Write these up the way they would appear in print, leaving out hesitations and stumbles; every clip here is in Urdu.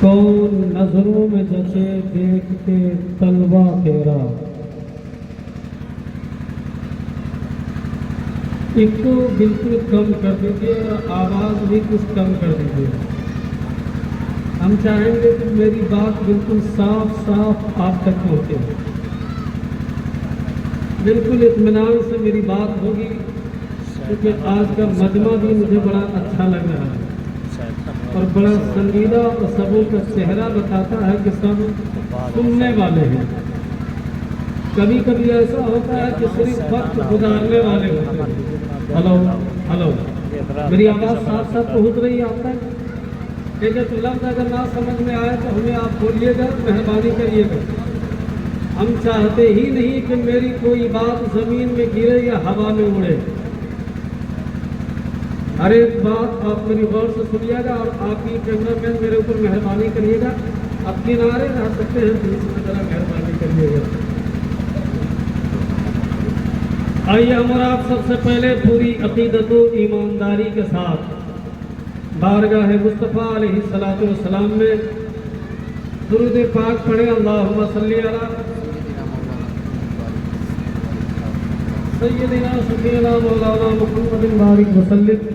کون نظروں میں جچے دیکھ کے طلبہ تیرا، ایک تو بالکل کم کر دیجیے اور آواز بھی کچھ کم کر دیجیے. ہم چاہیں گے کہ میری بات بالکل صاف صاف آپ تک پہنچے، بالکل اطمینان سے میری بات ہوگی، کیونکہ آج کا مجمع بھی مجھے بڑا اچھا لگ رہا ہے اور بڑا سنجیدہ اور سبوں کا چہرہ بتاتا ہے کہ سب سننے والے ہیں. کبھی کبھی ایسا ہوتا ہے کہ صرف وقت گزارنے والے ہوتے ہیں. ہلو ہلو، میری آواز صاف صاف پہنچ رہی ہے آپ تک؟ ٹھیک ہے، تو لفظ اگر نہ سمجھ میں آئے تو ہمیں آپ بولیے گا، مہربانی کریے گا. ہم چاہتے ہی نہیں کہ میری کوئی بات زمین میں گرے یا ہوا میں اڑے. ہر ایک بات آپ میری غور سے سنیے گا اور آپ کی کیمرہ مین میرے اوپر مہربانی کریے گا. آپ کنارے رہ سکتے ہیں تو اس میں ذرا مہربانی کریے گا. آئیے ہم اور آپ سب سے پہلے پوری عقیدت و ایمانداری کے ساتھ بارگاہ مصطفیٰ علیہ الصلوۃ والسلام میں درود پاک پڑھیں. اللہم صلی علی سیدنا سفینا مولانا محمد بارک وسلم.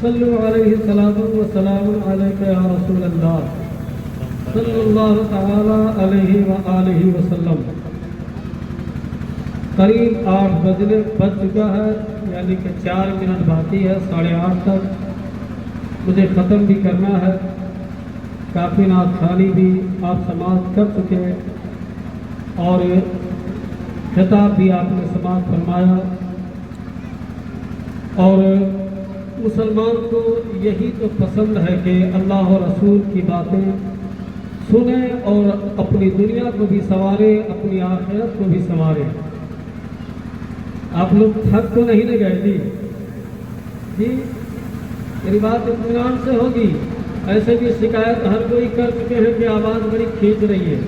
صلو علیہ الصلوۃ والسلام علیک یا رسول اللہ صلی اللہ تعالی علیہ وآلہ وسلم. قریب 8 بج چکا ہے، یعنی کہ 4 منٹ باقی ہے 8:30 تک مجھے ختم بھی کرنا ہے. کافی نعت خوانی بھی آپ سماعت کر چکے اور خطاب بھی آپ نے سماعت فرمایا. اور مسلمان کو یہی تو پسند ہے کہ اللہ و رسول کی باتیں سنیں اور اپنی دنیا کو بھی سنوارے، اپنی آخرت کو بھی سنوارے. آپ لوگ تھک تو نہیں نہ گئے؟ جی میری بات اطمینان سے ہوگی. ایسے بھی شکایت ہر کوئی کر چکے ہیں کہ آواز بڑی کھینچ رہی ہے،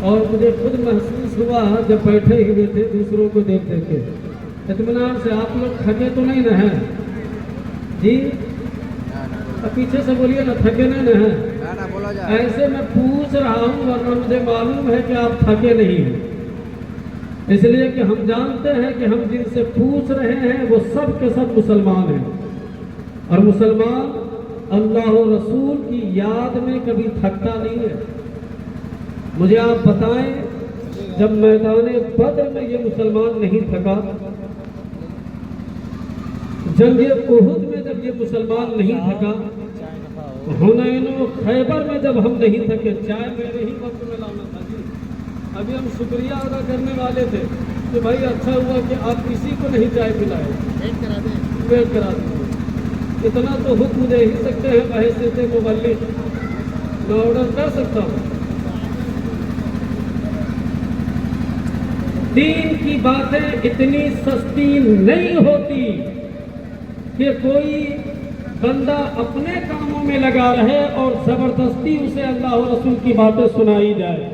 اور مجھے خود محسوس ہوا جب بیٹھے ہوئے تھے دوسروں کو دیکھتے تھے. اطمینان سے آپ لوگ تھکے تو نہیں نہ ہیں؟ جی پیچھے سے بولیے نا، تھکے نہیں نہ ہیں؟ ایسے میں پوچھ رہا ہوں ورنہ مجھے معلوم ہے کہ آپ تھکے نہیں ہیں، اس لیے کہ ہم جانتے ہیں کہ ہم جن سے پوچھ رہے ہیں وہ سب کے سب مسلمان ہیں، اور مسلمان اللہ و رسول کی یاد میں کبھی تھکتا نہیں ہے. مجھے آپ بتائیں، جب میدان بدر میں یہ مسلمان نہیں تھکا، جنگ احد میں جب یہ مسلمان نہیں تھکا، حنین و خیبر میں جب ہم نہیں تھکے، چائے میرے ہی وقت میں لانا تھا. جی ابھی ہم شکریہ ادا کرنے والے تھے کہ بھائی اچھا ہوا کہ آپ کسی کو نہیں چائے پلائے، ویٹ کرا دیں. اتنا تو حکم دے ہی سکتے ہیں بحیثیت مبلغ، میں آرڈر کر سکتا ہوں. دین کی باتیں اتنی سستی نہیں ہوتی کہ کوئی بندہ اپنے کاموں میں لگا رہے اور زبردستی اسے اللہ و رسول کی باتیں سنائی جائے.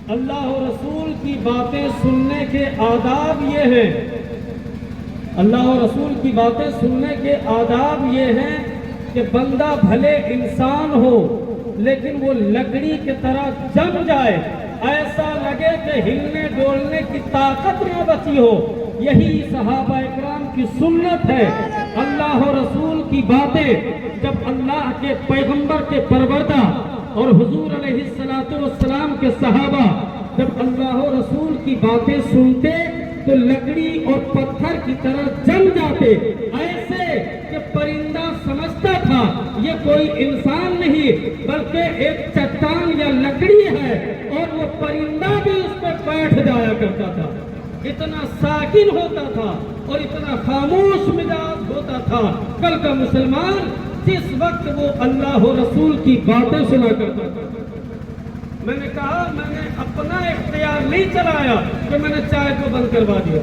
اللہ و رسول کی باتیں سننے کے آداب یہ ہیں، اللہ و رسول کی باتیں سننے کے آداب یہ ہیں کہ بندہ بھلے انسان ہو لیکن وہ لکڑی کی طرح جم جائے، ایسا لگے کہ ہلنے ڈولنے کی طاقت نہ بچی ہو. یہی صحابہ اکرام کی سنت ہے. اللہ و رسول کی باتیں جب اللہ کے پیغمبر کے پروردہ اور حضور علیہ السلام کے صحابہ جب اللہ و رسول کی باتیں سنتے تو لکڑی اور پتھر کی طرح جم جاتے، ایسے کہ پرندہ سمجھتا تھا یہ کوئی انسان نہیں بلکہ ایک چٹان یا لکڑی ہے، اور وہ پرندہ بھی اس پہ بیٹھ جایا کرتا تھا. اتنا ساکن ہوتا تھا اور اتنا خاموش مزاج ہوتا تھا کل کا مسلمان، جس وقت وہ اللہ و رسول کی باتیں سنا کرتا تھا. میں نے کہا میں نے اپنا اختیار نہیں چلایا کہ میں نے چائے کو بند کروا دیا.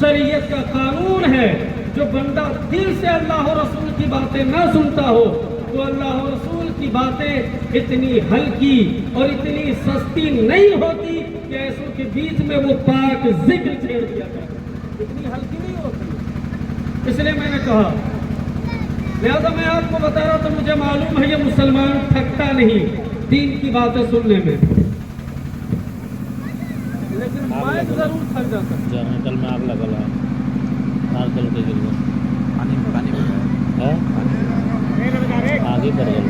شریعت کا قانون ہے جو بندہ دل سے اللہ و رسول کی باتیں نہ سنتا ہو تو اللہ و رسول کی باتیں اتنی ہلکی اور اتنی سستی نہیں ہوتی کہ ایسوں کے بیچ میں وہ پاک ذکر چھیڑ دیا کرتا، اتنی ہلکی نہیں ہوتی. اس لیے میں نے کہا لہذا میں آپ کو بتا رہا تو مجھے معلوم ہے یہ مسلمان تھکتا نہیں دین کی باتیں سننے میں، لیکن میں ضرور تھک جاتا ہوں۔ جنریٹر میں آگ لگا ہے، آگ جل کے گر گیا، آگے پر گیا۔